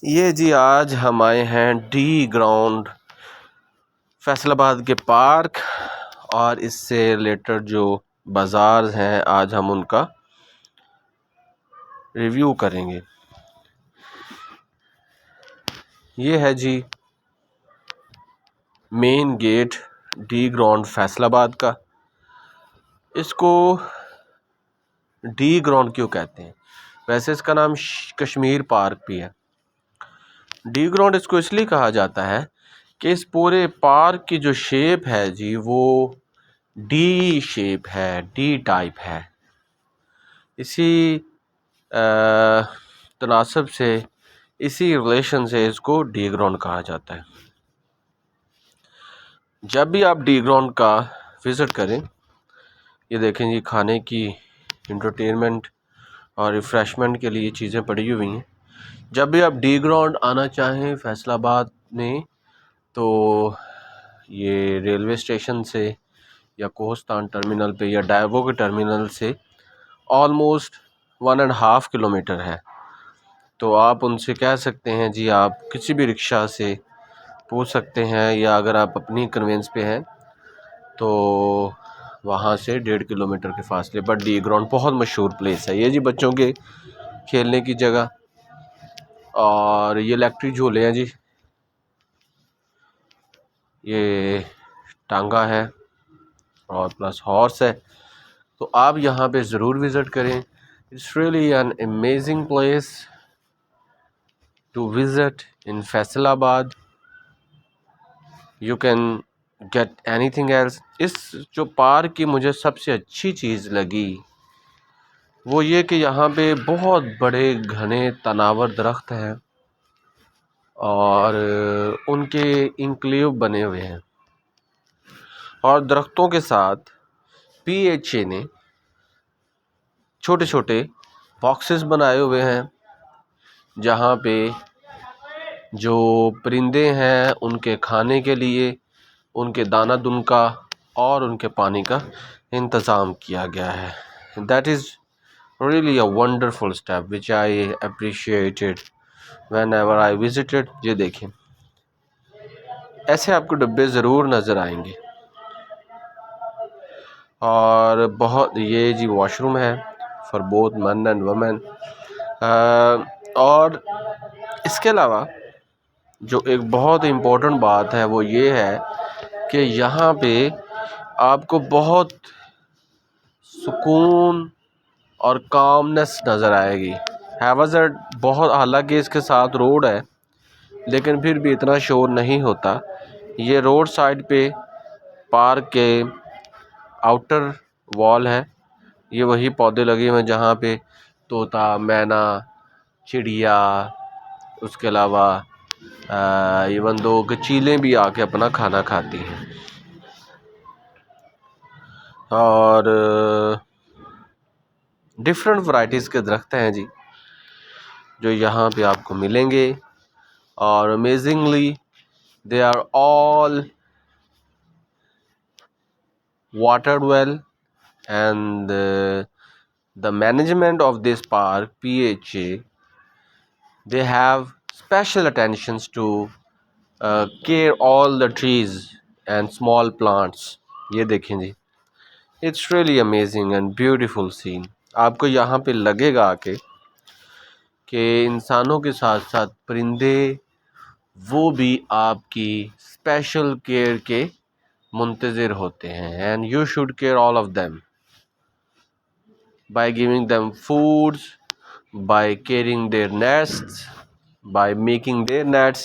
ये जी आज हम आए हैं डी ग्राउंड फैसलाबाद के पार्क और इससे रिलेटेड जो बाज़ार हैं आज हम उनका रिव्यू करेंगे। ये है जी main gate the ground Faisalabad का। इसको डी ग्राउंड क्यों कहते हैं? वैसे इसका नाम कश्मीर पार्क भी है। डी ग्राउंड इसको इसलिए कहा जाता है कि इस पूरे पार्क की जो शेप है जी वो डी शेप है, डी टाइप है। इसी तनासब से, इसी रिलेशन से इसको डी ग्राउंड कहा जाता है। जब भी आप डी ग्राउंड का विज़िट करें, ये देखें जी खाने की इंटरटेनमेंट और रिफ़्रेशमेंट के लिए चीज़ें पड़ी हुई हैं। जब भी आप डी ग्राउंड आना चाहें फैसलाबाद में, तो ये रेलवे स्टेशन से या कोहस्तान टर्मिनल पे या डायवो के टर्मिनल से ऑलमोस्ट 1.5 किलोमीटर है। तो आप उनसे कह सकते हैं जी, आप किसी भी रिक्शा से पूछ सकते हैं, या अगर आप अपनी कन्वेंस पे हैं तो वहाँ से 1.5 किलोमीटर के फासले पर डी ग्राउंड बहुत मशहूर प्लेस है। ये जी बच्चों के खेलने की जगह, और ये इलेक्ट्रिक झूले हैं जी, ये टांगा है और प्लस हॉर्स है। तो आप यहाँ पे ज़रूर विज़िट करें। It's really an amazing place to visit in Faisalabad. You can get anything else. इस जो पार्क की मुझे सबसे अच्छी चीज़ लगी वो ये कि यहाँ पे बहुत बड़े घने तनावर दरख्त हैं और उनके इंक्लेव बने हुए हैं, और दरख्तों के साथ PHA ने छोटे छोटे बॉक्सेस बनाए हुए हैं जहाँ पे जो परिंदे हैं उनके खाने के लिए उनके दाना दुन का और उनके पानी का इंतज़ाम किया गया है। That is really a wonderful step which I appreciated whenever I visited. ये देखें, ऐसे आपको डब्बे ज़रूर नज़र आएंगे। और बहुत, ये जी वॉशरूम है for both man and women. और इसके अलावा जो एक बहुत इम्पोर्टेंट बात है वो ये है कि यहाँ पे आपको बहुत सुकून और कामनेस नज़र आएगी। हैवज़र्ड बहुत, हालांकि इसके साथ रोड है लेकिन फिर भी इतना शोर नहीं होता। ये रोड साइड पे पार्क के आउटर वॉल है। ये वही पौधे लगे हुए हैं जहाँ पे तोता, मैना, चिड़िया, उसके अलावा इवन दो चीलें भी आके अपना खाना खाती हैं। और डिफरेंट वैरायटीज़ के दरख्त हैं जी जो यहाँ पे आपको मिलेंगे, और amazingly they are all watered well, and the management of this park, PHA, they have special attentions to care all the trees and small plants. ये देखें जी, it's really amazing and beautiful scene. आपको यहाँ पे लगेगा आके कि इंसानों के साथ साथ परिंदे वो भी आपकी स्पेशल केयर के मुंतज़िर होते हैं, and you should care all of them by giving them foods, by caring their nests, by making their nets,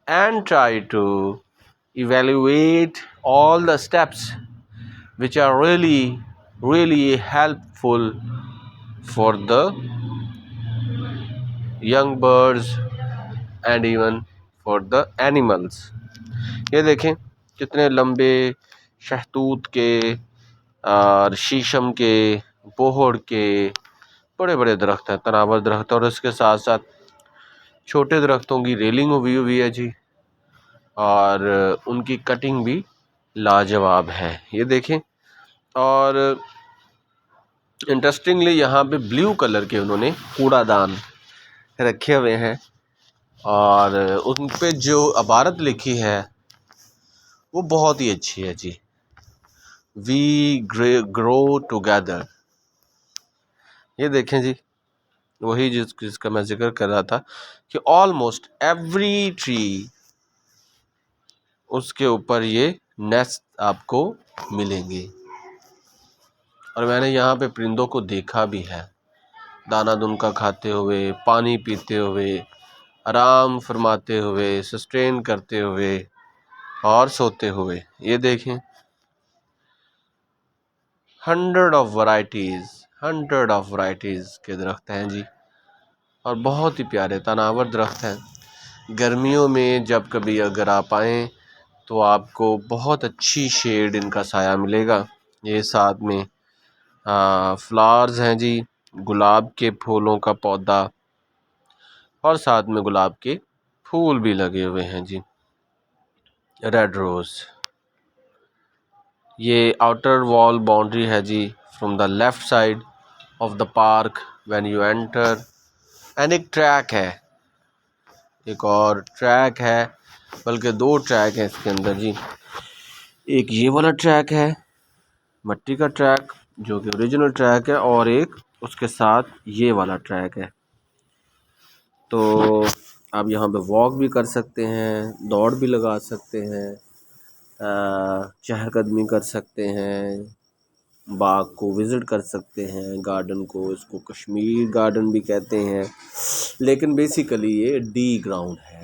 and try to evaluate all the steps which are really helpful for the young birds and even for the animals. ये देखें कितने लंबे शहतूत के और शीशम के, बोहड़ के बड़े बड़े दरख्त हैं, तनावर दरख्त, और इसके साथ साथ छोटे दरख्तों की रेलिंग हुई है जी, और उनकी कटिंग भी लाजवाब है। ये देखें, और इंटरेस्टिंगली यहाँ पे ब्लू कलर के उन्होंने कूड़ादान रखे हुए हैं, और उन पे जो इबारत लिखी है वो बहुत ही अच्छी है जी। We grow together. ये देखें जी, वही जिसका मैं जिक्र कर रहा था कि ऑलमोस्ट एवरी ट्री, उसके ऊपर ये नेस्ट आपको मिलेंगे। और मैंने यहाँ पे परिंदों को देखा भी है, दाना दुनका खाते हुए, पानी पीते हुए, आराम फरमाते हुए, सस्टेन करते हुए और सोते हुए। ये देखें, 100 ऑफ वैरायटीज़ के दरख्त हैं जी, और बहुत ही प्यारे तनावर दरख्त हैं। गर्मियों में जब कभी अगर आप आएँ तो आपको बहुत अच्छी शेड इनका साया मिलेगा। ये साथ में फ्लावर्स हैं जी, गुलाब के फूलों का पौधा, और साथ में गुलाब के फूल भी लगे हुए हैं जी। रेड रोज़, ये आउटर वॉल बाउंड्री है जी, from the left side of the park when you enter. And एक ट्रैक है, एक और ट्रैक है, बल्कि 2 ट्रैक हैं इसके अंदर जी। एक ये वाला ट्रैक है, मट्टी का ट्रैक जो कि ओरिजिनल ट्रैक है, और एक उसके साथ ये वाला ट्रैक है। तो आप यहाँ पे वॉक भी कर सकते हैं, दौड़ भी लगा सकते हैं, चहलकदमी कर सकते हैं, बाग को विज़िट कर सकते हैं, गार्डन को। इसको कश्मीर गार्डन भी कहते हैं, लेकिन बेसिकली ये डी ग्राउंड है।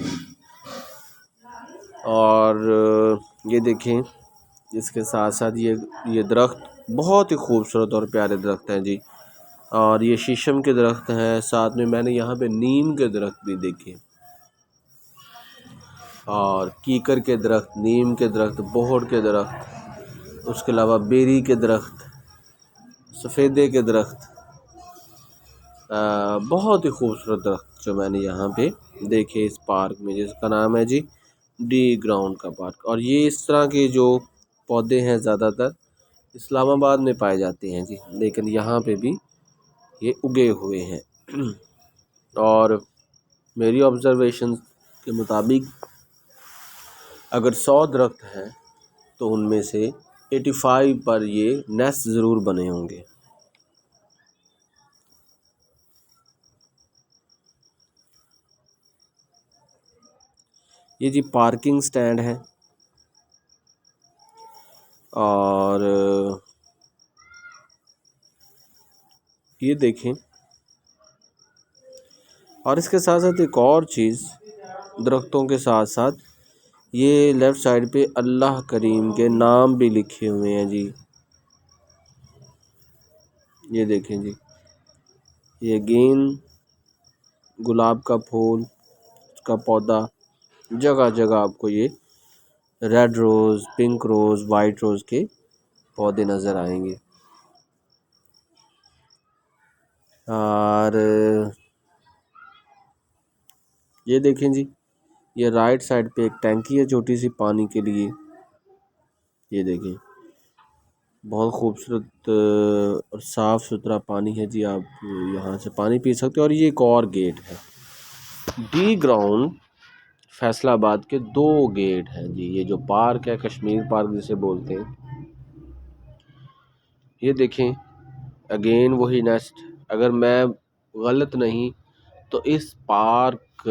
और ये देखें, इसके साथ साथ ये दरख्त बहुत ही खूबसूरत और प्यारे दरख्त हैं जी। और ये शीशम के दरख्त हैं, साथ में मैंने यहाँ पे नीम के दरख्त भी देखे, और कीकर के दरख्त, नीम के दरख्त, बोहड़ के दरख्त, उसके अलावा बेरी के दरख्त, सफ़ेदे के दरख्त, बहुत ही खूबसूरत दरख्त जो मैंने यहाँ पे देखे इस पार्क में, जिसका नाम है जी डी ग्राउंड का पार्क। और ये इस तरह के जो पौधे हैं ज़्यादातर इस्लामाबाद में पाए जाते हैं जी, लेकिन यहाँ पे भी ये उगे हुए हैं। और मेरी ऑब्ज़र्वेशन के मुताबिक अगर 100 दरख्त हैं तो उनमें से 85 पर ये नेस्ट ज़रूर बने होंगे। ये जी पार्किंग स्टैंड है, और ये देखें, और इसके साथ साथ एक और चीज़, दरख्तों के साथ साथ ये लेफ़्ट साइड पे अल्लाह करीम के नाम भी लिखे हुए हैं जी। ये देखें जी, ये गेंद, गुलाब का फूल, उसका पौधा, जगह जगह आपको ये red rose, pink rose, white rose के पौधे नज़र आएंगे। और ये देखें जी, ये राइट साइड पे एक टैंकी है छोटी सी पानी के लिए। ये देखें, बहुत खूबसूरत और साफ़ सुथरा पानी है जी, आप यहाँ से पानी पी सकते हो। और ये एक और गेट है, डी ग्राउंड फैसलाबाद के 2 गेट हैं जी। ये जो पार्क है, कश्मीर पार्क जिसे बोलते हैं, ये देखें, अगेन वही नेस्ट। अगर मैं गलत नहीं तो इस पार्क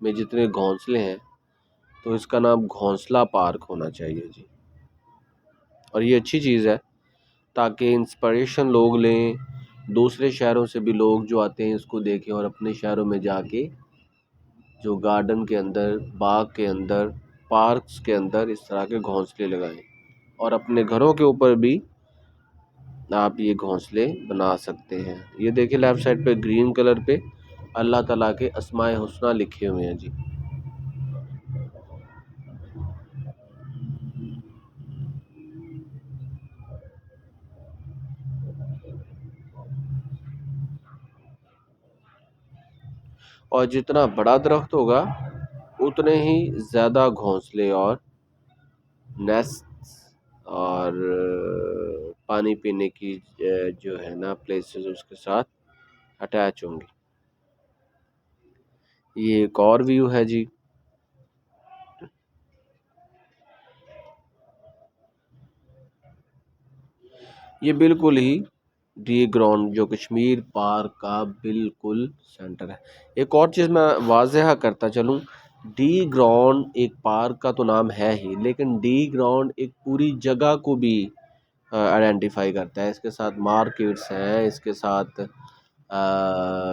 में जितने घोंसले हैं तो इसका नाम घोंसला पार्क होना चाहिए जी। और ये अच्छी चीज़ है ताकि इंस्पिरेशन लोग लें, दूसरे शहरों से भी लोग जो आते हैं इसको देखें, और अपने शहरों में जाके जो गार्डन के अंदर, बाग के अंदर, पार्क्स के अंदर इस तरह के घोंसले लगाएं। और अपने घरों के ऊपर भी आप ये घोंसले बना सकते हैं। ये देखिए, लेफ़्ट साइड पे ग्रीन कलर पे अल्लाह ताला के अस्माए हुस्ना लिखे हुए हैं जी। और जितना बड़ा दरख्त होगा उतने ही ज़्यादा घोंसले और नेस्ट और पानी पीने की जो है ना प्लेसेस उसके साथ अटैच होंगी। ये एक और व्यू है जी। ये बिल्कुल ही डी ग्राउंड जो कश्मीर पार्क का बिल्कुल सेंटर है। एक और चीज़ मैं वाज़ह करता चलूँ, डी ग्राउंड एक पार्क का तो नाम है ही, लेकिन डी ग्राउंड एक पूरी जगह को भी आइडेंटिफाई करता है। इसके साथ मार्केट्स हैं, इसके साथ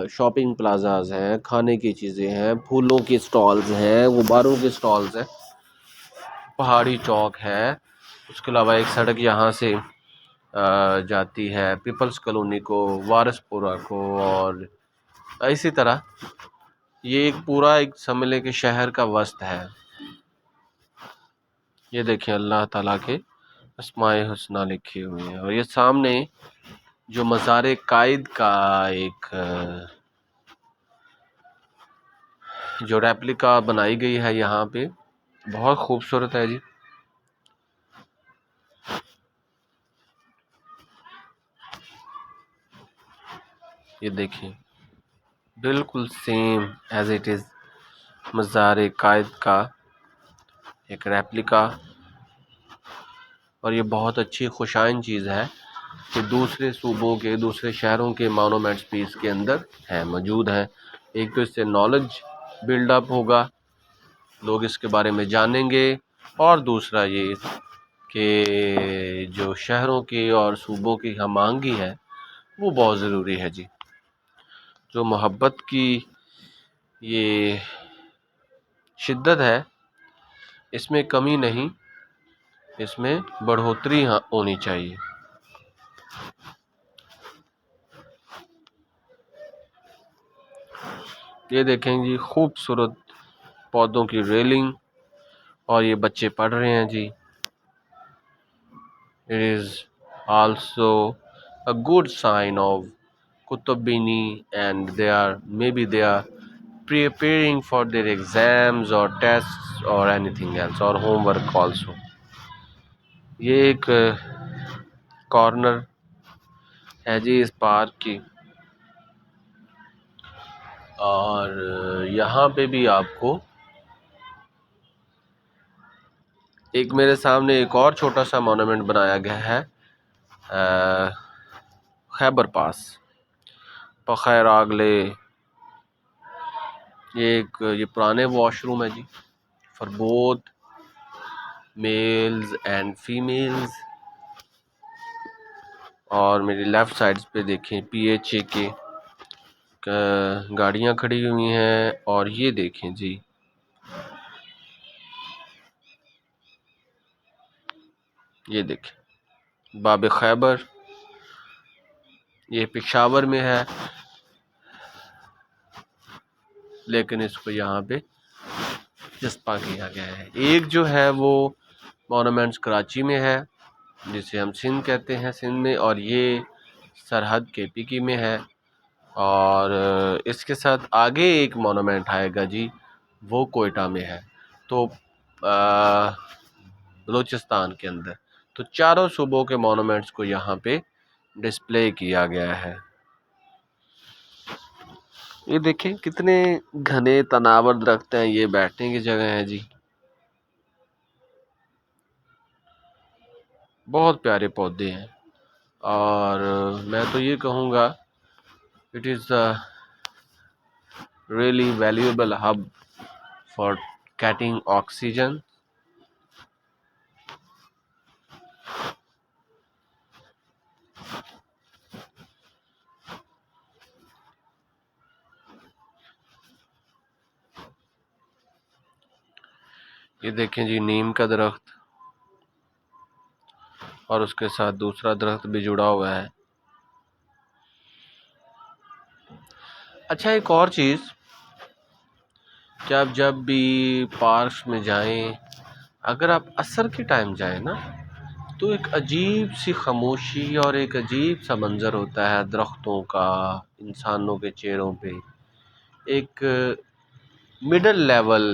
शॉपिंग प्लाजाज हैं, खाने की चीज़ें हैं, फूलों के स्टॉल्स हैं, गुब्बारों के स्टॉल्स हैं, पहाड़ी चौक है। उसके अलावा एक सड़क यहाँ से जाती है पीपल्स कॉलोनी को, वारसपुरा को, और इसी तरह ये एक पूरा एक समझ लें कि शहर का वस्त है। ये देखिए अल्लाह ताला के अस्माए हुस्ना लिखे हुए हैं। और ये सामने जो मज़ार कायद का एक जो रेप्लिका बनाई गई है यहाँ पे, बहुत खूबसूरत है जी। ये देखिए बिल्कुल सेम एज इट इज़ मज़ार कायद का एक रेप्लिका। और ये बहुत अच्छी खुशाइन चीज़ है कि दूसरे सूबों के, दूसरे शहरों के मोनूमेंट्स भी इसके अंदर हैं, मौजूद हैं। एक तो इससे नॉलेज बिल्डअप होगा, लोग इसके बारे में जानेंगे, और दूसरा ये कि जो शहरों की और सूबों की हम आहंगी है वो बहुत ज़रूरी है जी। जो मोहब्बत की ये शिद्दत है, इसमें कमी नहीं, इसमें बढ़ोतरी होनी चाहिए। ये देखें जी खूबसूरत पौधों की रेलिंग, और ये बच्चे पढ़ रहे हैं जी। It is also a good sign of Kutubini, and they are preparing for their exams or tests or anything else or homework also. ये एक कॉर्नर है जी इस पार्क की, और यहाँ पे भी आपको एक मेरे सामने एक और छोटा सा मोनूमेंट बनाया गया है, खैबर पास पखैर आगले। ये पुराने वॉशरूम है जी for both males and females. और मेरी लेफ़्ट साइड पे देखें PHA के गाड़ियाँ खड़ी हुई हैं। और ये देखें जी ये देखें बाब खैबर, ये पेशावर में है, लेकिन इसको यहाँ पे जस्पा किया गया है। एक जो है वो मोनूमेंट्स कराची में है, जिसे हम सिंध कहते हैं, सिंध में, और ये सरहद KPK में है। और इसके साथ आगे एक मोनूमेंट आएगा जी, वो कोयटा में है, तो बलूचिस्तान के अंदर। तो चारों सूबों के मोनूमेंट्स को यहाँ पे डिस्प्ले किया गया है। ये देखें कितने घने तनावर दरख्त हैं, ये बैठने की जगह है जी। बहुत प्यारे पौधे हैं, और मैं तो ये कहूँगा it is a really valuable hub for getting oxygen. ये देखें जी नीम का दरख्त, और उसके साथ दूसरा दरख्त भी जुड़ा हुआ है। अच्छा, एक और चीज़ कि आप जब भी पार्क में जाएं, अगर आप असर के टाइम जाएं ना, तो एक अजीब सी खामोशी और एक अजीब सा मंज़र होता है दरख्तों का, इंसानों के चेहरों पे एक मिडल लेवल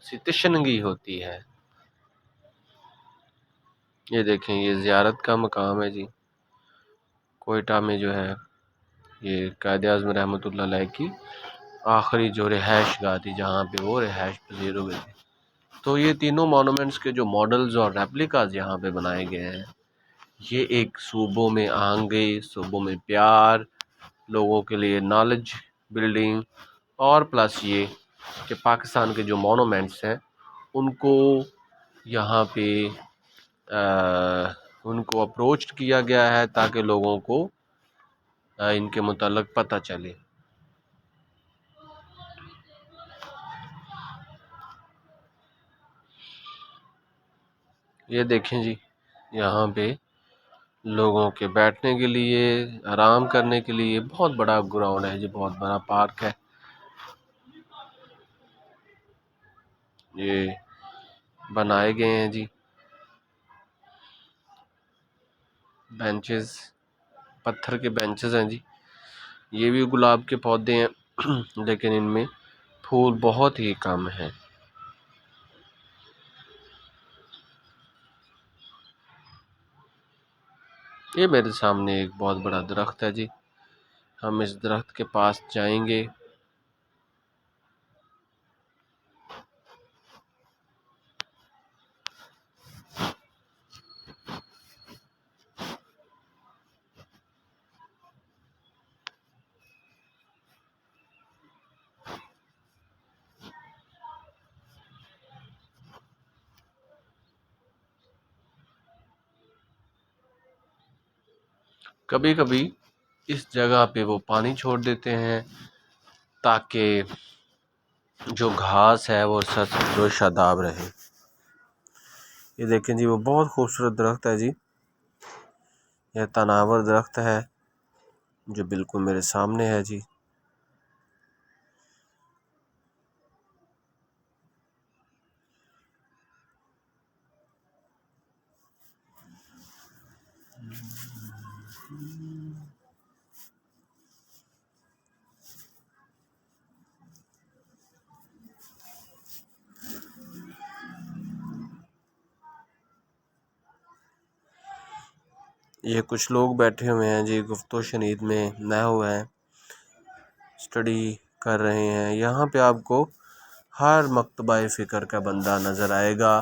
सी तशनगी होती है। ये देखें ये ज़ियारत का मकाम है जी, कोयटा में जो है, ये कायद-ए-आज़म रहमतुल्लाह अलैह की आखिरी जो रिहाइश गाह थी जहाँ पे वो रिहाइश पजीर हुए थे। तो ये तीनों मोनूमेंट्स के जो मॉडल्स और रेप्लिकाज यहाँ पे बनाए गए हैं, ये एक सूबों में आंगे, सूबों में प्यार, लोगों के लिए नॉलेज बिल्डिंग, और प्लस ये कि पाकिस्तान के जो मोनूमेंट्स हैं उनको यहाँ पे उनको अप्रोच किया गया है ताकि लोगों को इनके मुताल्लिक पता चले। ये देखें जी, यहाँ पे लोगों के बैठने के लिए, आराम करने के लिए बहुत बड़ा ग्राउंड है जी, बहुत बड़ा पार्क है। ये बनाए गए हैं जी बेंचेस, पत्थर के बेंचेस हैं जी। ये भी गुलाब के पौधे हैं लेकिन इनमें फूल बहुत ही कम हैं। ये मेरे सामने एक बहुत बड़ा दरख्त है जी, हम इस दरख्त के पास जाएंगे। कभी कभी इस जगह पे वो पानी छोड़ देते हैं ताकि जो घास है वो सब्ज़ शादाब रहे। ये देखें जी, वो बहुत खूबसूरत दरख्त है जी, यह तनावर दरख्त है जो बिल्कुल मेरे सामने है जी। ये कुछ लोग बैठे हुए हैं जी, गुफ्तो शनीद में नए हुए हैं, स्टडी कर रहे हैं। यहाँ पे आपको हर मकतबा फ़िक्र का बंदा नज़र आएगा।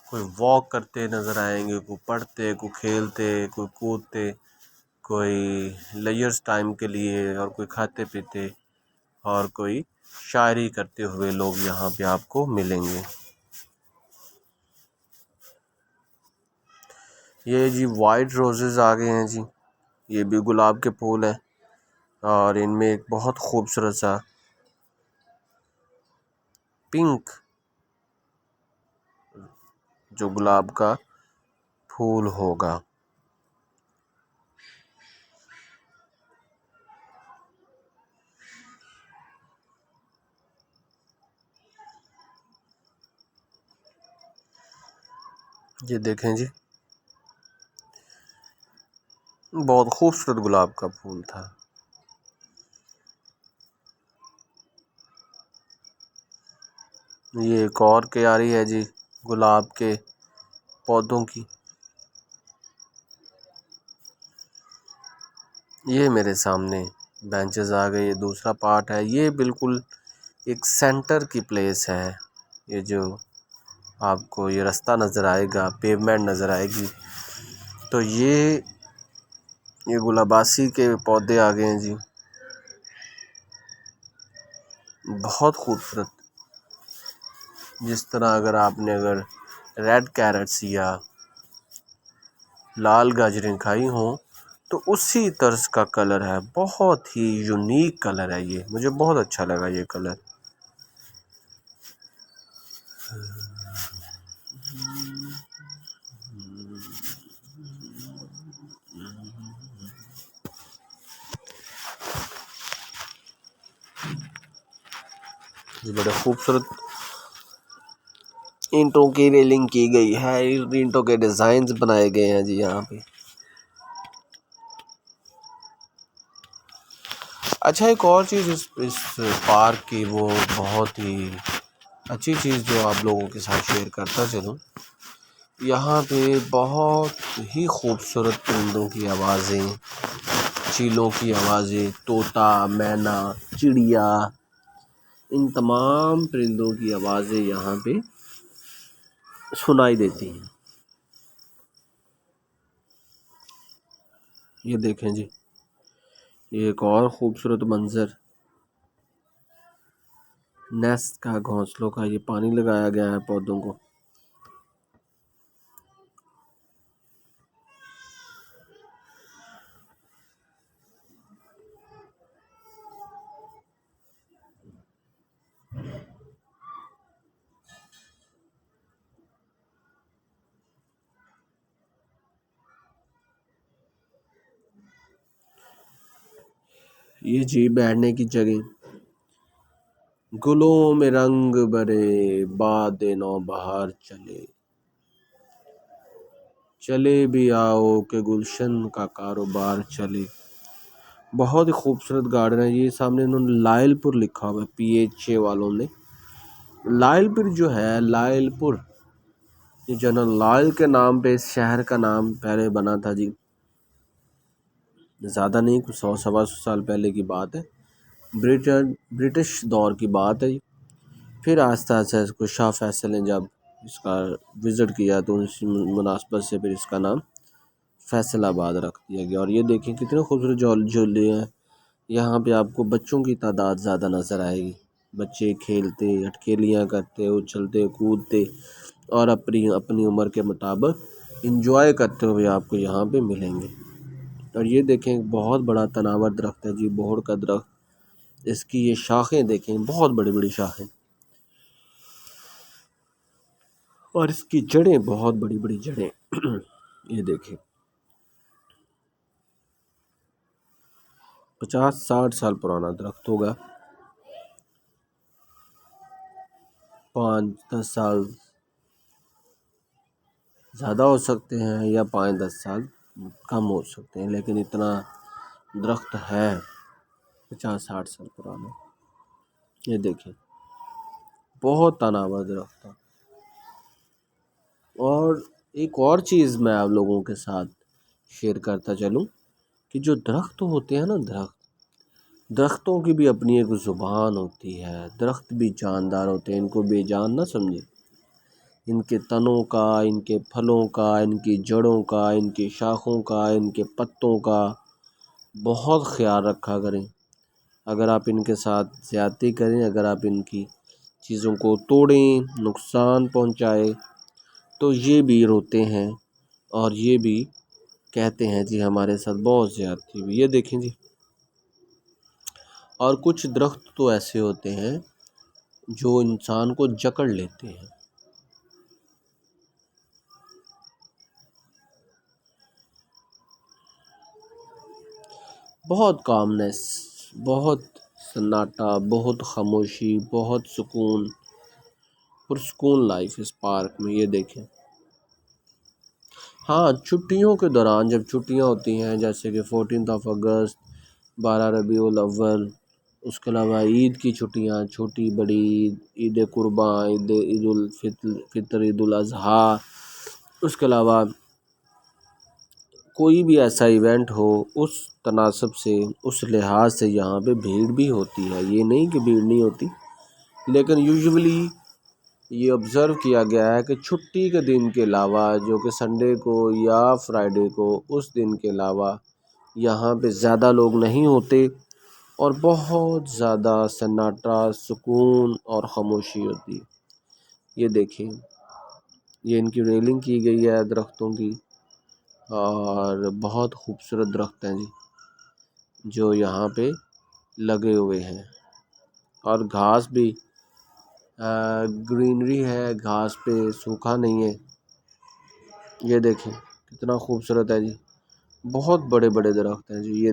कोई वॉक करते नज़र आएंगे, कोई पढ़ते, कोई खेलते, कोई कूदते, कोई लेजर्स टाइम के लिए, और कोई खाते पीते, और कोई शायरी करते हुए लोग यहाँ पे आपको मिलेंगे। ये जी वाइट रोजेज़ आ गए हैं जी, ये भी गुलाब के फूल हैं और इनमें एक बहुत खूबसूरत सा पिंक जो गुलाब का फूल होगा। ये देखें जी, बहुत खूबसूरत गुलाब का फूल था। ये एक और क्यारी है जी गुलाब के पौधों की। ये मेरे सामने बेंचेस आ गए, ये दूसरा पार्ट है। ये बिल्कुल एक सेंटर की प्लेस है। ये जो आपको ये रास्ता नज़र आएगा, पेवमेंट नज़र आएगी, तो ये गुलाबासी के पौधे आ गए हैं जी, बहुत खूबसूरत। जिस तरह अगर रेड कैरेट्स या लाल गाजरें खाई हों तो उसी तर्ज का कलर है, बहुत ही यूनिक कलर है। ये मुझे बहुत अच्छा लगा ये कलर। ये बड़े खूबसूरत ईंटों की रेलिंग की गई है, ईंटों के डिज़ाइंस बनाए गए हैं जी यहाँ पे। अच्छा, एक और चीज़ इस पार्क की, वो बहुत ही अच्छी चीज़ जो आप लोगों के साथ शेयर करता चलूँ, यहाँ पे बहुत ही खूबसूरत परिंदों की आवाज़ें, चीलों की आवाज़ें, तोता, मैना, चिड़िया, इन तमाम परिंदों की आवाज़ें यहाँ पे सुनाई देती हैं। ये देखें जी, ये एक और ख़ूबसूरत मंज़र नेस्ट का, घोंसलों का। ये पानी लगाया गया है पौधों को। ये जी बैठने की जगह, गुलों में रंग भरे बाद नौ बहार चले, चले भी आओ के गुलशन का कारोबार चले। बहुत ही खूबसूरत गार्डन है ये। सामने इन्होंने लायलपुर लिखा हुआ है, PHA वालों ने। लायलपुर जो है, लायलपुर, ये जनरल लायल के नाम पे इस शहर का नाम पहले बना था जी। ज़्यादा नहीं, कुछ 100-125 साल पहले की बात है। ब्रिटिश दौर की बात है। फिर आस्ता आस्ता इसको शाह फैसल ने जब इसका विज़िट किया तो उसी मुनासबत से फिर इसका नाम फैसलाबाद रख दिया गया। और ये देखें कितने खूबसूरत झूले हैं। यहाँ पे आपको बच्चों की तादाद ज़्यादा नज़र आएगी। बच्चे खेलते, अटखेलियाँ करते, उछलते कूदते और अपनी अपनी उम्र के मुताबिक इंजॉय करते हुए आपको यहाँ पे मिलेंगे। और ये देखें एक बहुत बड़ा तनावर दरख्त है जी, बोहड़ का दरख्त। इसकी ये शाखें देखें, बहुत बड़ी बड़ी शाखें, और इसकी जड़ें बहुत बड़ी बड़ी जड़ें। ये देखें 50-60 साल पुराना दरख्त होगा। 5-10 साल ज़्यादा हो सकते हैं या 5-10 साल कम हो सकते हैं, लेकिन इतना दरख्त है 50-60 साल पुराना। ये देखें बहुत तनावर दरख्त है। और एक और चीज़ मैं आप लोगों के साथ शेयर करता चलूँ कि जो दरख्त होते हैं ना, दरख्तों की भी अपनी एक ज़ुबान होती है। दरख्त भी जानदार होते हैं, इनको बेजान ना समझें। इनके तनों का, इनके फलों का, इनकी जड़ों का, इनकी शाखों का, इनके पत्तों का बहुत ख्याल रखा करें। अगर आप इनके साथ ज़्यादती करें, अगर आप इनकी चीज़ों को तोड़ें, नुकसान पहुंचाएं, तो ये भी रोते हैं और ये भी कहते हैं जी हमारे साथ बहुत ज़्यादती हुई। ये देखें जी। और कुछ दरख्त तो ऐसे होते हैं जो इंसान को जकड़ लेते हैं। बहुत कामनेस, बहुत सन्नाटा, बहुत खामोशी, बहुत सुकून, पुरसुकून लाइफ इस पार्क में। ये देखें। हाँ, छुट्टियों के दौरान जब छुट्टियां होती हैं, जैसे कि 14 अगस्त, 12 रबीउल अव्वल, उसके अलावा ईद की छुट्टियां, छोटी बड़ी ईद कुर्बान, ईद उल फितर, ईद उल अज़हा, उसके अलावा कोई भी ऐसा इवेंट हो, उस तनासब से, उस लिहाज से यहाँ पे भीड़ भी होती है। ये नहीं कि भीड़ नहीं होती, लेकिन यूजुअली ये ऑब्ज़र्व किया गया है कि छुट्टी के दिन के अलावा, जो कि संडे को या फ्राइडे को, उस दिन के अलावा यहाँ पे ज़्यादा लोग नहीं होते और बहुत ज़्यादा सन्नाटा, सुकून और ख़ामोशी होती है। ये देखिए, ये इनकी रेलिंग की गई है दरख्तों की, और बहुत खूबसूरत दरख्त हैं जी जो यहाँ पे लगे हुए हैं। और घास भी ग्रीनरी है, घास पे सूखा नहीं है। ये देखें कितना खूबसूरत है जी, बहुत बड़े बड़े दरख्त हैं जी।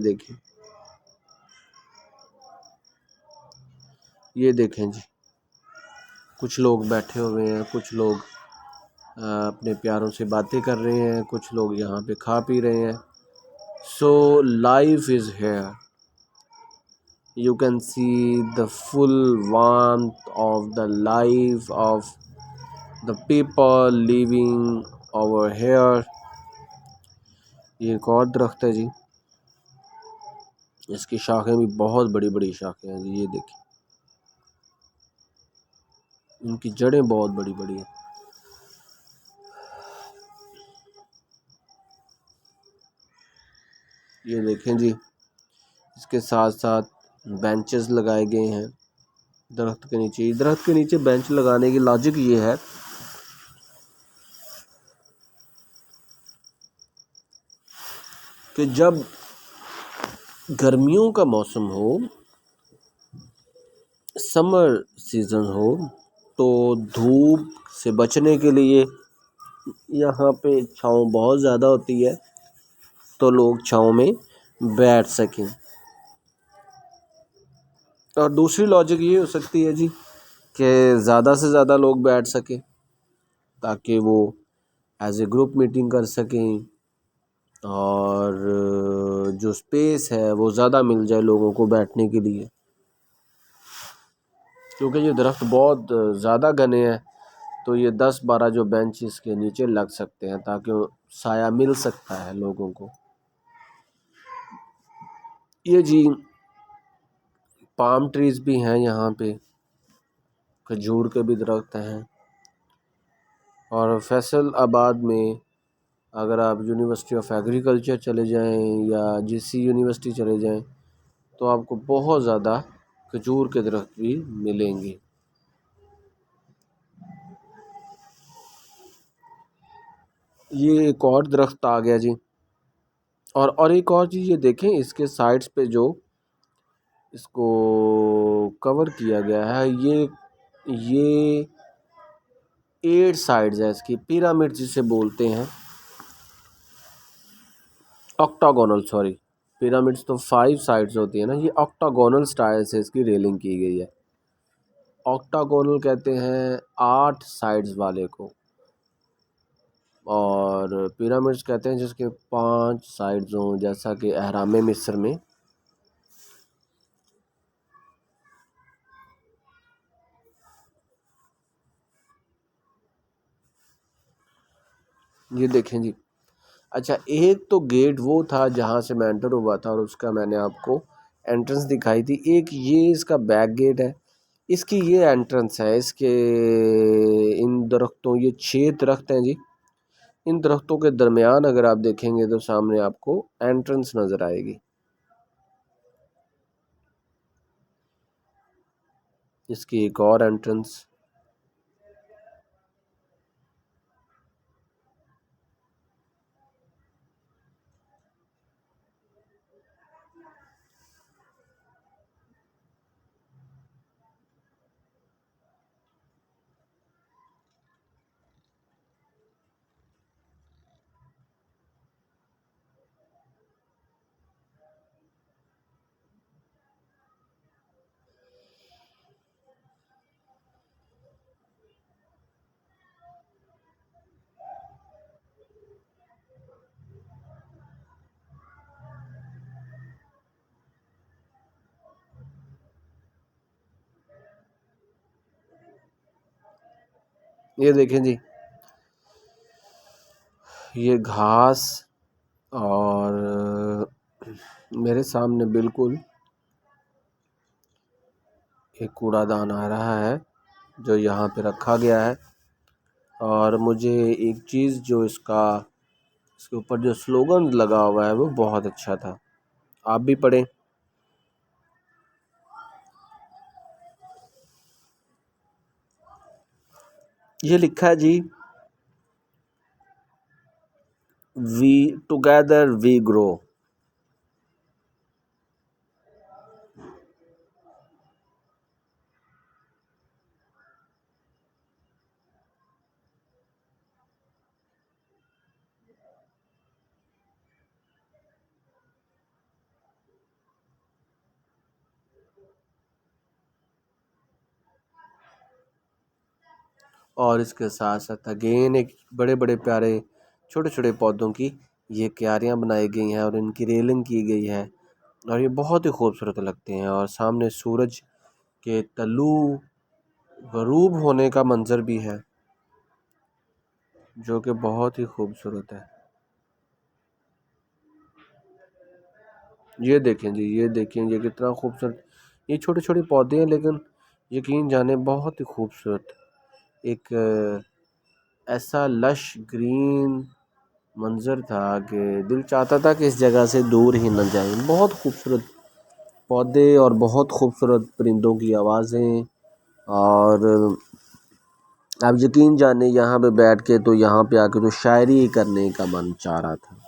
ये देखें जी, कुछ लोग बैठे हुए हैं, कुछ लोग अपने प्यारों से बातें कर रहे हैं, कुछ लोग यहाँ पे खा पी रहे हैं। So life is here, you can see the full warmth of the life of the people living over here। ये एक और दरख्त है जी, इसकी शाखें भी बहुत बड़ी बड़ी शाखें हैं जी। ये देखिए, इनकी जड़ें बहुत बड़ी बड़ी हैं। ये देखें जी, इसके साथ साथ बेंचेस लगाए गए हैं दरख्त के नीचे। दरख्त के नीचे बेंच लगाने की लॉजिक ये है कि जब गर्मियों का मौसम हो, समर सीज़न हो, तो धूप से बचने के लिए यहाँ पे छाँव बहुत ज़्यादा होती है, तो लोग छाँव में बैठ सकें। और दूसरी लॉजिक ये हो सकती है जी कि ज़्यादा से ज़्यादा लोग बैठ सकें, ताकि वो एज ए ग्रुप मीटिंग कर सकें और जो स्पेस है वो ज़्यादा मिल जाए लोगों को बैठने के लिए। क्योंकि ये दरख्त बहुत ज़्यादा घने हैं, तो ये 10-12 जो बेंच इसके नीचे लग सकते हैं, ताकि साया मिल सकता है लोगों को। ये जी पाम ट्रीज़ भी हैं यहाँ पे, खजूर के भी दरख्त हैं। और फैसलाबाद में अगर आप यूनिवर्सिटी ऑफ एग्रीकल्चर चले जाएं या जीसी यूनिवर्सिटी चले जाएं, तो आपको बहुत ज़्यादा खजूर के दरख्त भी मिलेंगे। ये एक और दरख्त आ गया जी। और एक और चीज़ ये देखें, इसके साइड्स पे जो इसको कवर किया गया है, ये 8 साइड्स है इसकी, पिरामिड जिसे बोलते हैं, ऑक्टागोनल, सॉरी, पिरामिड्स तो 5 साइड्स होती है ना, ये ऑक्टागोनल स्टाइल से इसकी रेलिंग की गई है। ऑक्टागोनल कहते हैं 8 साइड्स वाले को, और पिरामिड्स कहते हैं जिसके 5 साइड्स हों, जैसा कि अहराम मिस्र में। ये देखें जी। अच्छा, एक तो गेट वो था जहाँ से मैं एंटर हुआ था और उसका मैंने आपको एंट्रेंस दिखाई थी। एक ये इसका बैक गेट है, इसकी ये एंट्रेंस है। इसके इन दरख्तों, ये 6 दरख्त हैं जी, इन दरख्तों के दरमियान अगर आप देखेंगे तो सामने आपको एंट्रेंस नज़र आएगी। इसकी एक और एंट्रेंस। ये देखें जी, ये घास, और मेरे सामने बिल्कुल एक कूड़ादान आ रहा है जो यहाँ पे रखा गया है। और मुझे एक चीज़ जो इसके ऊपर जो स्लोगन लगा हुआ है वो बहुत अच्छा था, आप भी पढ़ें। ये लिखा है जी, वी टुगेदर वी ग्रो। और इसके साथ साथ अगेन एक बड़े बड़े प्यारे छोटे छोटे पौधों की ये क्यारियाँ बनाई गई हैं और इनकी रेलिंग की गई है, और ये बहुत ही खूबसूरत लगते हैं। और सामने सूरज के तल्लू गरूब होने का मंजर भी है, जो कि बहुत ही खूबसूरत है। ये देखें जी, ये देखें, ये कितना खूबसूरत। ये छोटे छोटे पौधे हैं, लेकिन यकीन जाने बहुत ही खूबसूरत। एक ऐसा लश ग्रीन मंज़र था कि दिल चाहता था कि इस जगह से दूर ही न जाएं। बहुत खूबसूरत पौधे और बहुत खूबसूरत परिंदों की आवाज़ें, और आप यकीन जाने यहाँ पे बैठ के तो यहाँ पे आके तो शायरी ही करने का मन चाह रहा था।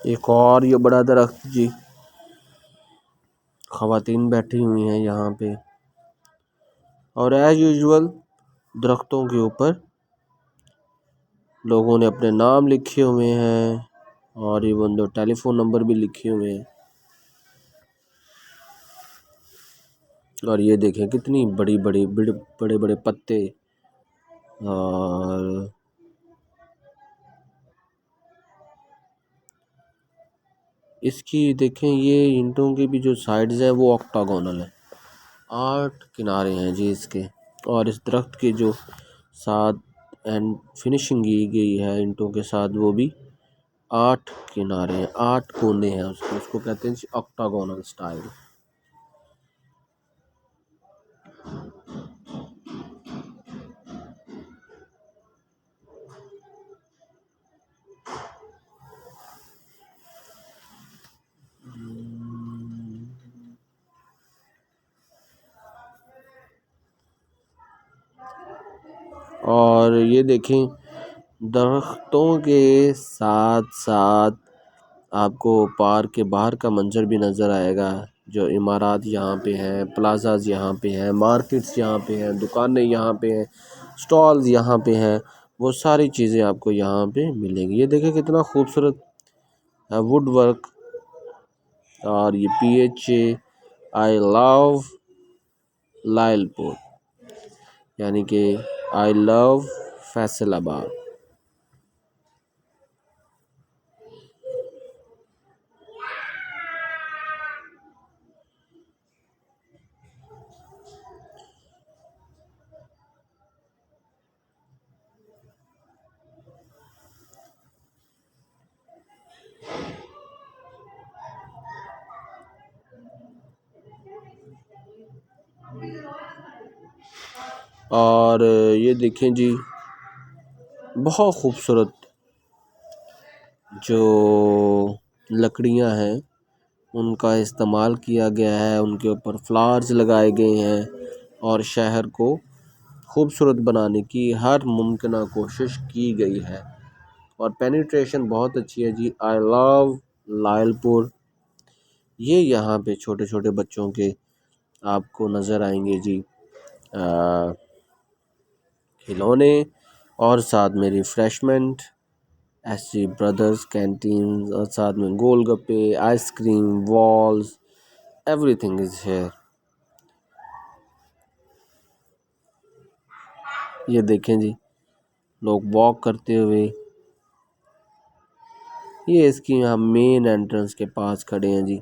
एक और ये बड़ा दरख्त जी, ख़वातीन बैठी हुई हैं यहाँ पे, और एज यूजुअल दरख्तों के ऊपर लोगों ने अपने नाम लिखे हुए हैं और इवन दो टेलीफोन नंबर भी लिखे हुए हैं। और ये देखें कितनी बड़ी बड़ी बड़े बड़े पत्ते, और इसकी देखें ये ईंटों की भी जो साइड्स हैं वो ऑक्टागोनल है, 8 किनारे हैं जी इसके। और इस दरख्त के जो साथ एंड फिनिशिंग की गई है ईंटों के साथ, वो भी 8 किनारे हैं, 8 कोने हैं उसके, उसको कहते हैं ऑक्टागोनल स्टाइल। और ये देखें दरख्तों के साथ साथ आपको पार्क के बाहर का मंजर भी नज़र आएगा। जो इमारत यहाँ पे हैं, प्लाजाज यहाँ पे हैं, मार्केट्स यहाँ पे हैं, दुकानें यहाँ पे हैं, स्टॉल्स यहाँ पे हैं, वो सारी चीज़ें आपको यहाँ पे मिलेंगी। ये देखें कितना खूबसूरत वुड वर्क। और ये PHA आई लव लायलपुर, यानी कि आई लव फैसलाबाद। और ये देखें जी बहुत खूबसूरत जो लकड़ियां हैं उनका इस्तेमाल किया गया है, उनके ऊपर फ्लावर्स लगाए गए हैं और शहर को खूबसूरत बनाने की हर मुमकिन कोशिश की गई है। और पेनिट्रेशन बहुत अच्छी है जी। I love Lyallpur. ये यहाँ पे छोटे छोटे बच्चों के आपको नज़र आएंगे जी खिलौने, और साथ में रिफ़्रेशमेंट, SG ब्रदर्स कैंटीन, और साथ में golgappe, ice cream, Wall's, everything is here. ये देखें जी लोग वॉक करते हुए, ये इसकी यहाँ मेन एंट्रेंस के पास खड़े हैं जी।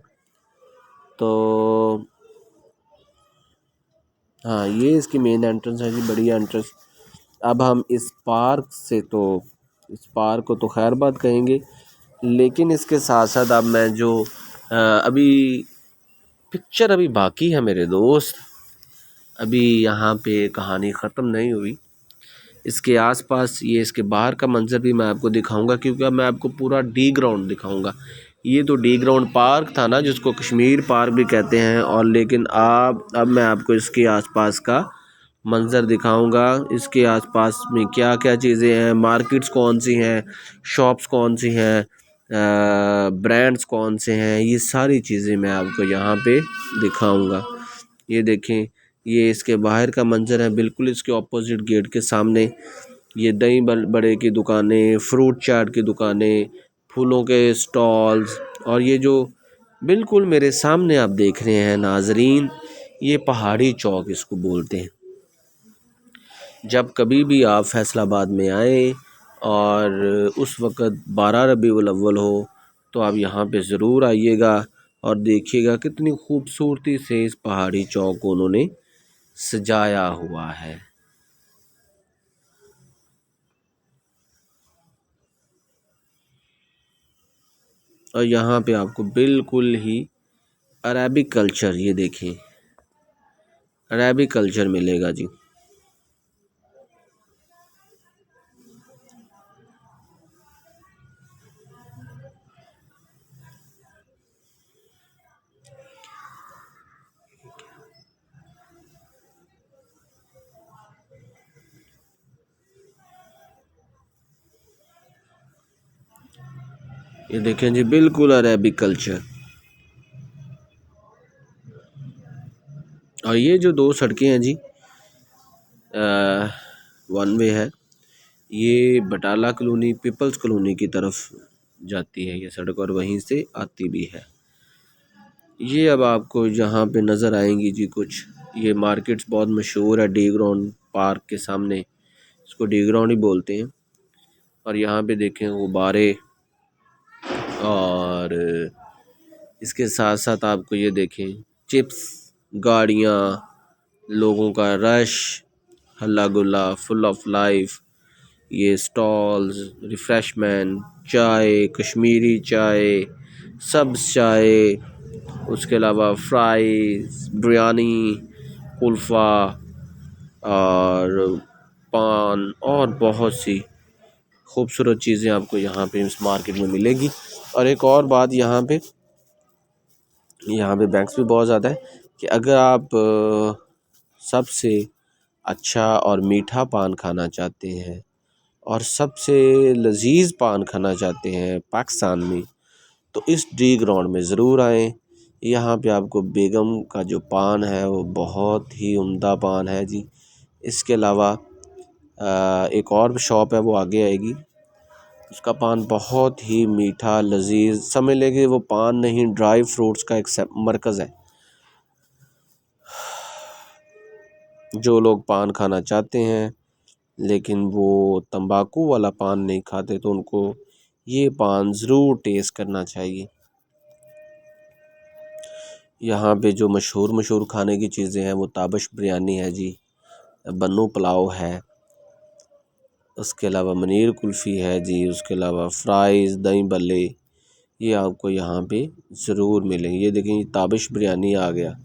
तो हाँ, ये इसकी मेन एंट्रेंस है जी, बड़ी एंट्रेंस। अब हम इस पार्क से तो इस पार्क को तो खैर बात कहेंगे, लेकिन इसके साथ साथ अब मैं जो अभी पिक्चर अभी बाकी है मेरे दोस्त, अभी यहाँ पे कहानी ख़त्म नहीं हुई। इसके आसपास ये इसके बाहर का मंजर भी मैं आपको दिखाऊंगा, क्योंकि अब मैं आपको पूरा डी ग्राउंड दिखाऊंगा। ये तो डी ग्राउंड पार्क था ना, जिसको कश्मीर पार्क भी कहते हैं, और लेकिन अब मैं आपको इसके आसपास का मंजर दिखाऊंगा। इसके आसपास में क्या क्या चीज़ें हैं, मार्केट्स कौन सी हैं, शॉप्स कौन सी हैं, ब्रांड्स कौन से हैं, ये सारी चीज़ें मैं आपको यहाँ पे दिखाऊंगा। ये देखें ये इसके बाहर का मंजर है, बिल्कुल इसके ऑपोजिट गेट के सामने ये दही बड़े की दुकानें, फ्रूट चाट की दुकानें, फूलों के स्टॉल्स, और ये जो बिल्कुल मेरे सामने आप देख रहे हैं नाजरीन, ये पहाड़ी चौक इसको बोलते हैं। जब कभी भी आप फैसलाबाद में आए और उस वक़्त 12 रबीउल अव्वल हो तो आप यहाँ पे ज़रूर आइएगा और देखिएगा कितनी खूबसूरती से इस पहाड़ी चौक को उन्होंने सजाया हुआ है। और यहाँ पे आपको बिल्कुल ही अरेबिक कल्चर, ये देखें, अरेबिक कल्चर मिलेगा जी। ये देखें जी, बिल्कुल अरेबिक कल्चर। और ये जो दो सड़कें हैं जी, वन वे है, ये बटाला कॉलोनी पीपल्स कॉलोनी की तरफ जाती है ये सड़क, और वहीं से आती भी है। ये अब आपको यहाँ पे नज़र आएंगी जी कुछ, ये मार्केट्स बहुत मशहूर है डी ग्राउंड पार्क के सामने, इसको डी ग्राउंड ही बोलते हैं। और यहाँ पे देखें गुब्बारे, और इसके साथ साथ आपको ये देखें चिप्स, गाड़ियाँ, लोगों का रश, हल्ला गुल्ला, फुल ऑफ लाइफ, ये स्टॉल्स, रिफ़्रेशमेंट, चाय, कश्मीरी चाय, सब्ज़ चाय, उसके अलावा फ्राइज़, बिरयानी, कुल्फ़ा और पान, और बहुत सी खूबसूरत चीज़ें आपको यहाँ पे इस मार्केट में मिलेगी। और एक और बात, यहाँ पे बैंक्स भी बहुत ज़्यादा है कि अगर आप सबसे अच्छा और मीठा पान खाना चाहते हैं और सबसे लजीज पान खाना चाहते हैं पाकिस्तान में, तो इस डी ग्राउंड में ज़रूर आएँ। यहाँ पे आपको बेगम का जो पान है वो बहुत ही उम्दा पान है जी। इसके अलावा एक और शॉप है, वो आगे आएगी, उसका पान बहुत ही मीठा लजीज, समझ लेंगे वो पान नहीं, ड्राई फ्रूट्स का एक मरकज़ है। जो लोग पान खाना चाहते हैं लेकिन वो तंबाकू वाला पान नहीं खाते, तो उनको ये पान ज़रूर टेस्ट करना चाहिए। यहाँ पे जो मशहूर मशहूर खाने की चीज़ें हैं वो ताबश बिरयानी है जी, बन्नू पुलाव है, उसके अलावा मनीर कुल्फ़ी है जी, उसके अलावा फ्राइज़, दही बल्ले, ये आपको यहाँ पे ज़रूर मिलेंगे। ये देखें, ये ताबिश बिरयानी आ गया,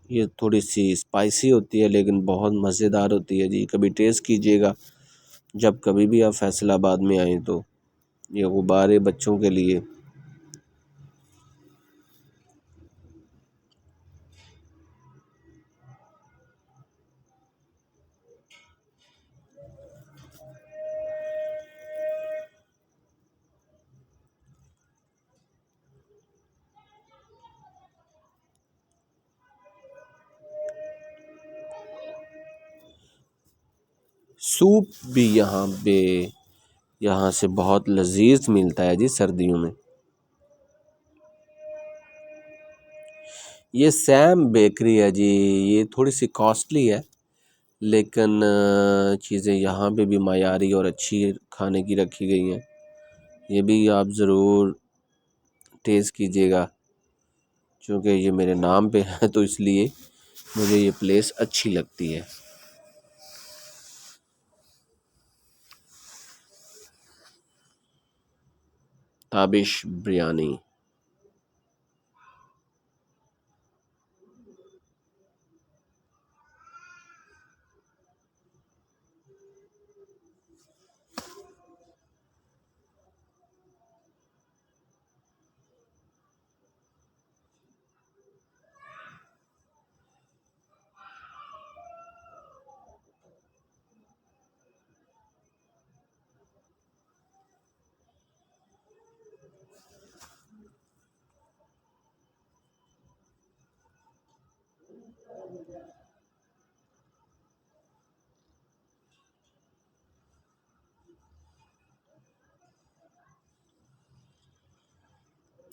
ये थोड़ी सी स्पाइसी होती है लेकिन बहुत मज़ेदार होती है जी, कभी टेस्ट कीजिएगा जब कभी भी आप फैसलाबाद में आएँ तो। ये गुब्बारे बच्चों के लिए, सूप भी यहाँ से बहुत लजीज मिलता है जी सर्दियों में। ये सैम बेकरी है जी, ये थोड़ी सी कॉस्टली है लेकिन चीज़ें यहाँ पे भी मायारी और अच्छी खाने की रखी गई हैं। ये भी आप ज़रूर टेस्ट कीजिएगा, क्योंकि ये मेरे नाम पे है तो इसलिए मुझे ये प्लेस अच्छी लगती है। ताबिश बिरयानी।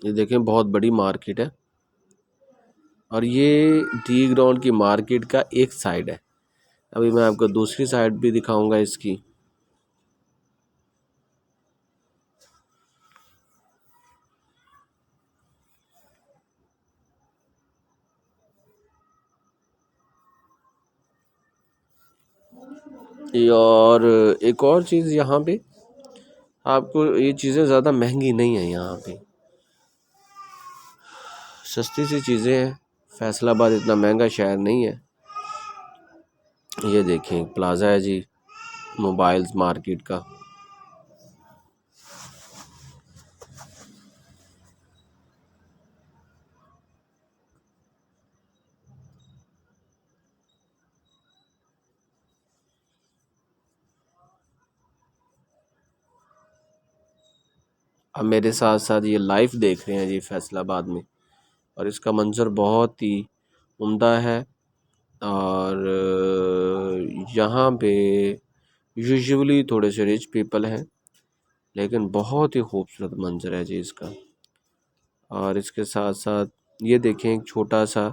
ये देखें बहुत बड़ी मार्केट है और ये टी ग्राउंड की मार्केट का एक साइड है। अभी मैं आपको दूसरी साइड भी दिखाऊंगा इसकी। और एक और चीज़ यहाँ पे आपको, ये चीज़ें ज़्यादा महंगी नहीं है यहाँ पे, सस्ती सी चीज़ें हैं। फैसलाबाद इतना महंगा शहर नहीं है। ये देखें प्लाजा है जी मोबाइल्स मार्केट का। अब मेरे साथ साथ ये लाइव देख रहे हैं जी फैसलाबाद में, और इसका मंजर बहुत ही उम्दा है। और यहाँ पे यूजुअली थोड़े से रिच पीपल हैं, लेकिन बहुत ही खूबसूरत मंजर है जी इसका। और इसके साथ साथ ये देखें एक छोटा सा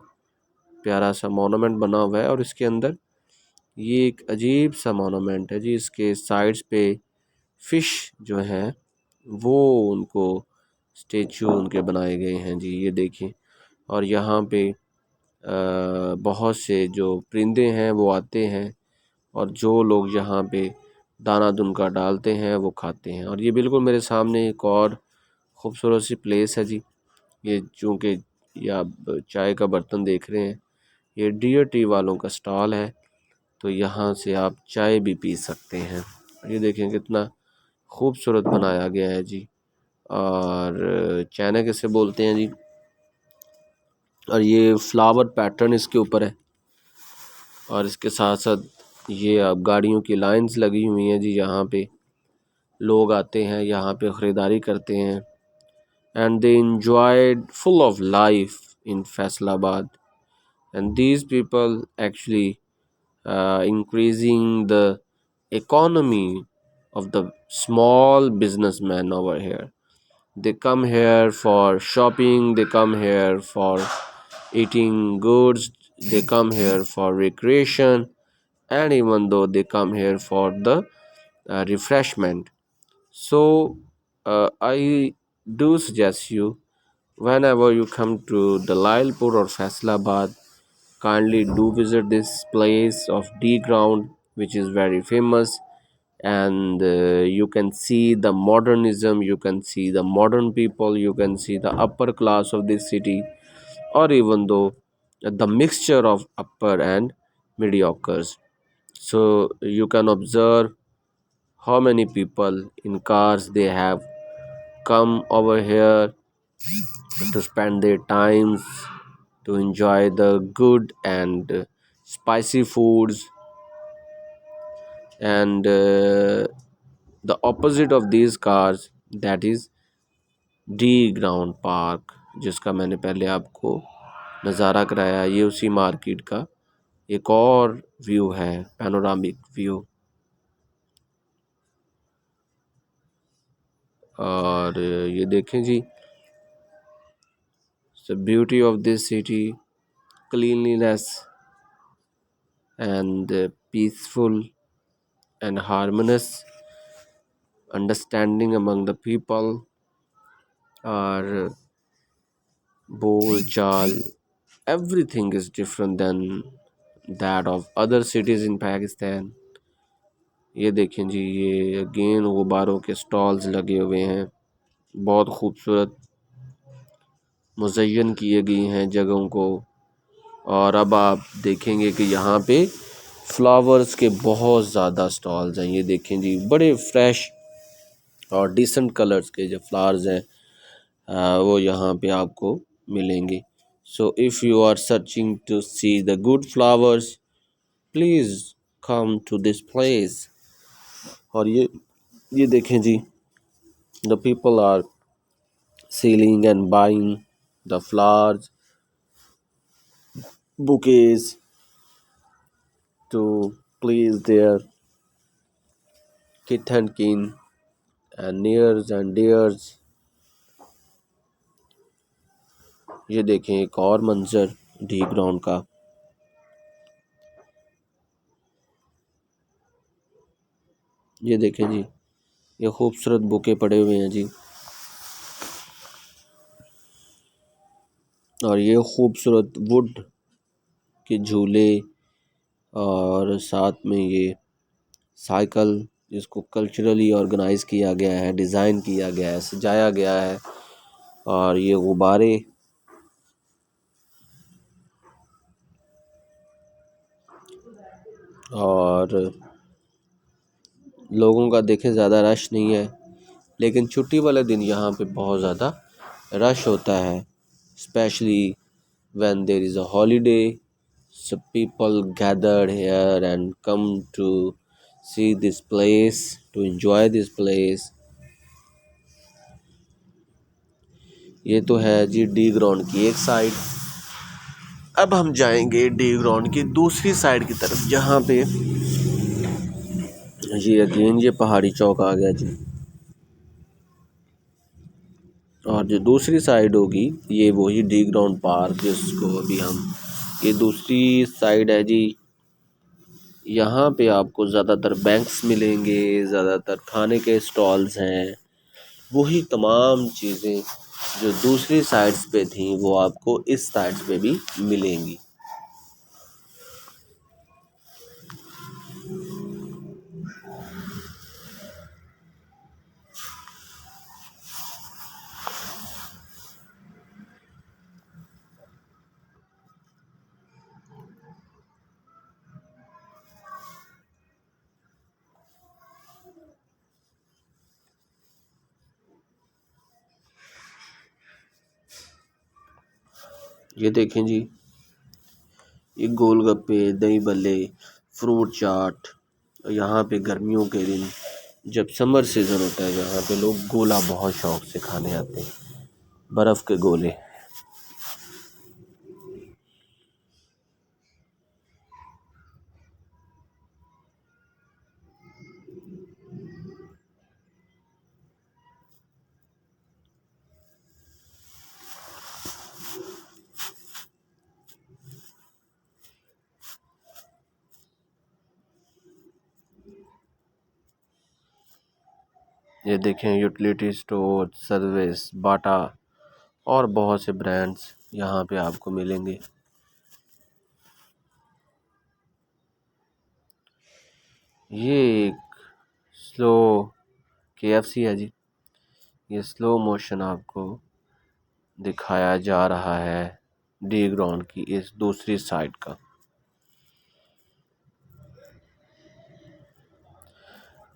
प्यारा सा मोनूमेंट बना हुआ है, और इसके अंदर ये एक अजीब सा मोनूमेंट है जी। इसके साइड्स पे फिश जो हैं वो उनको स्टेचू उनके बनाए गए हैं जी, ये देखें। और यहाँ पे बहुत से जो परिंदे हैं वो आते हैं, और जो लोग यहाँ पे दाना दुनका डालते हैं वो खाते हैं। और ये बिल्कुल मेरे सामने एक और खूबसूरत सी प्लेस है जी। ये चूँकि ये आप चाय का बर्तन देख रहे हैं, ये डियर टी वालों का स्टॉल है, तो यहाँ से आप चाय भी पी सकते हैं। ये देखें कितना खूबसूरत बनाया गया है जी। और चाइना किसे बोलते हैं जी। और ये फ्लावर पैटर्न इसके ऊपर है, और इसके साथ साथ ये अब गाड़ियों की लाइंस लगी हुई हैं जी। यहाँ पे लोग आते हैं, यहाँ पे ख़रीदारी करते हैं, and they enjoyed full of life in Faisalabad. And these people actually increasing the economy of the small businessmen over here. They come here for shopping, they come here for eating goods, they come here for recreation, and even though they come here for the refreshment. So I do suggest you, whenever you come to Dalalpur or Faisalabad, kindly do visit this place of D ground, which is very famous. And you can see the modernism, you can see the modern people, you can see the upper class of this city, or even though the mixture of upper and mediocres. So you can observe how many people in cars they have come over here to spend their times, to enjoy the good and spicy foods. And the opposite of these cars, that is D ground park, जिसका मैंने पहले आपको नज़ारा कराया, ये उसी market का एक और व्यू है, पैनोरामिक व्यू। और ये देखें जी, the beauty of this city, cleanliness and peaceful and harmonious understanding among the people, और बोल चाल, everything is different than that of other cities in Pakistan. ये देखें जी, ये अगेन गुब्बारों के स्टॉल्स लगे हुए हैं, बहुत खूबसूरत मुज़य्यन किए गई हैं जगहों को। और अब आप देखेंगे कि यहाँ पे फ्लावर्स के बहुत ज़्यादा स्टॉल्स हैं। ये देखें जी, बड़े फ्रेश और डिसेंट कलर्स के जो फ्लावर्स हैं वो यहाँ पे आपको मिलेंगे। So if you are searching to see the good flowers, please come to this place. और ये देखें जी, the people are selling and buying the flowers, bouquets to please their kith and kin and nears and dears. ये देखें एक और मंजर D ground का। ये देखें जी, ये खूबसूरत बुके पड़े हुए हैं जी, और ये खूबसूरत वुड के झूले, और साथ में ये साइकिल जिसको कल्चरली ऑर्गेनाइज किया गया है, डिज़ाइन किया गया है, सजाया गया है, और ये गुब्बारे, और लोगों का देखें ज़्यादा रश नहीं है, लेकिन छुट्टी वाले दिन यहाँ पे बहुत ज़्यादा रश होता है, specially when there is a holiday, so people gathered here and come to see this place, to enjoy this place. ये तो है जी डी ग्राउंड की एक साइड। अब हम जाएंगे डी ग्राउंड की दूसरी साइड की तरफ, जहाँ पे ये अगेन ये पहाड़ी चौक आ गया जी, और जो दूसरी साइड होगी ये वही डी ग्राउंड पार्क जिसको अभी हम, ये दूसरी साइड है जी। यहाँ पे आपको ज़्यादातर बैंक्स मिलेंगे, ज़्यादातर खाने के स्टॉल्स हैं, वही तमाम चीज़ें जो दूसरी साइड्स पे थी वो आपको इस साइड्स पे भी मिलेंगी। ये देखें जी, ये गोलगप्पे, दही भल्ले, फ्रूट चाट। यहाँ पे गर्मियों के दिन जब समर सीज़न होता है, यहाँ पे लोग गोला बहुत शौक से खाने आते हैं, बर्फ़ के गोले। ये देखें यूटिलिटी स्टोर, सर्विस, बाटा और बहुत से ब्रांड्स यहाँ पे आपको मिलेंगे। ये एक स्लो KFC है जी, ये स्लो मोशन आपको दिखाया जा रहा है डी ग्राउंड की इस दूसरी साइड का।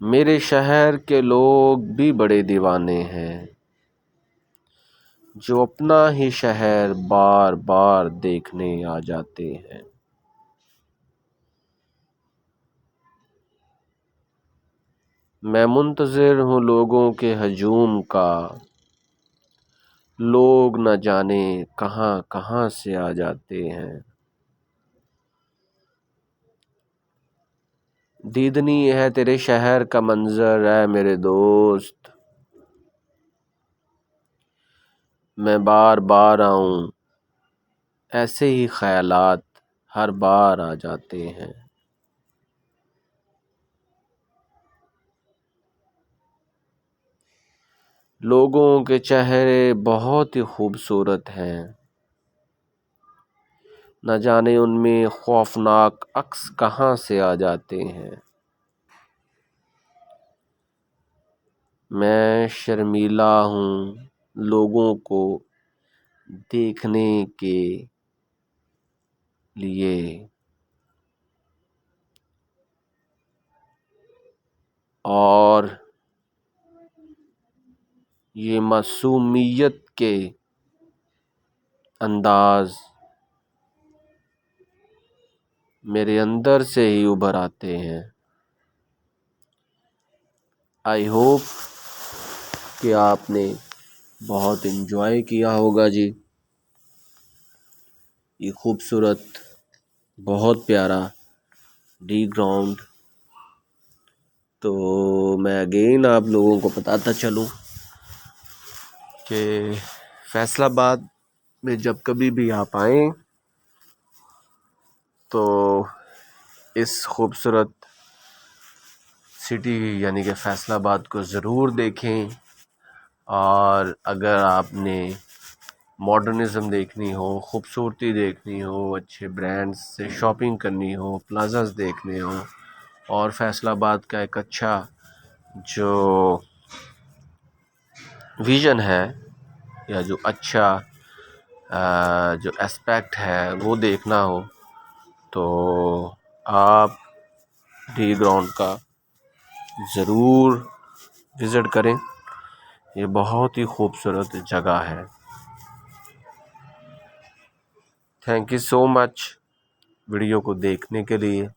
मेरे शहर के लोग भी बड़े दीवाने हैं, जो अपना ही शहर बार बार देखने आ जाते हैं। मैं मुंतज़िर हूँ लोगों के हजूम का, लोग न जाने कहाँ कहाँ से आ जाते हैं। दीदनी है तेरे शहर का मंजर है मेरे दोस्त, मैं बार बार आऊँ, ऐसे ही ख्यालात हर बार आ जाते हैं। लोगों के चेहरे बहुत ही खूबसूरत हैं, न जाने उनमें खौफनाक अक्स कहाँ से आ जाते हैं। मैं शर्मीला हूँ लोगों को देखने के लिए, और ये मासूमियत के अंदाज मेरे अंदर से ही उभर आते हैं। आई होप कि आपने बहुत इन्जॉय किया होगा जी, ये खूबसूरत बहुत प्यारा डी ग्राउंड। तो मैं अगेन आप लोगों को बताता चलूँ कि फैसलाबाद में जब कभी भी आप आएँ तो इस खूबसूरत सिटी यानी कि फैसलाबाद को ज़रूर देखें। और अगर आपने मॉडर्निज़म देखनी हो, ख़ूबसूरती देखनी हो, अच्छे ब्रांड्स से शॉपिंग करनी हो, प्लाज़ास देखने हो और फैसलाबाद का एक अच्छा जो विज़न है या जो अच्छा जो एस्पेक्ट है वो देखना हो तो आप डी ग्राउंड का ज़रूर विज़िट करें। ये बहुत ही खूबसूरत जगह है। Thank you so much video को देखने के लिए।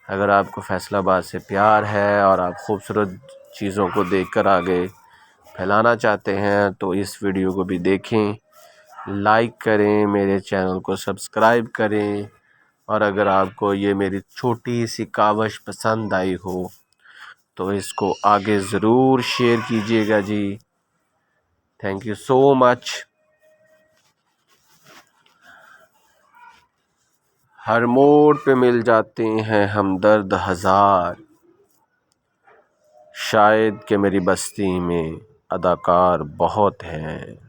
अगर आपको फैसलाबाद से प्यार है और आप खूबसूरत चीज़ों को देखकर आगे फैलाना चाहते हैं तो इस वीडियो को भी देखें, लाइक करें, मेरे चैनल को सब्सक्राइब करें। और अगर आपको ये मेरी छोटी सी काविश पसंद आई हो तो इसको आगे ज़रूर शेयर कीजिएगा जी। Thank you so much. हर मोड़ पे मिल जाते हैं हमदर्द हज़ार, शायद कि मेरी बस्ती में अदाकार बहुत हैं।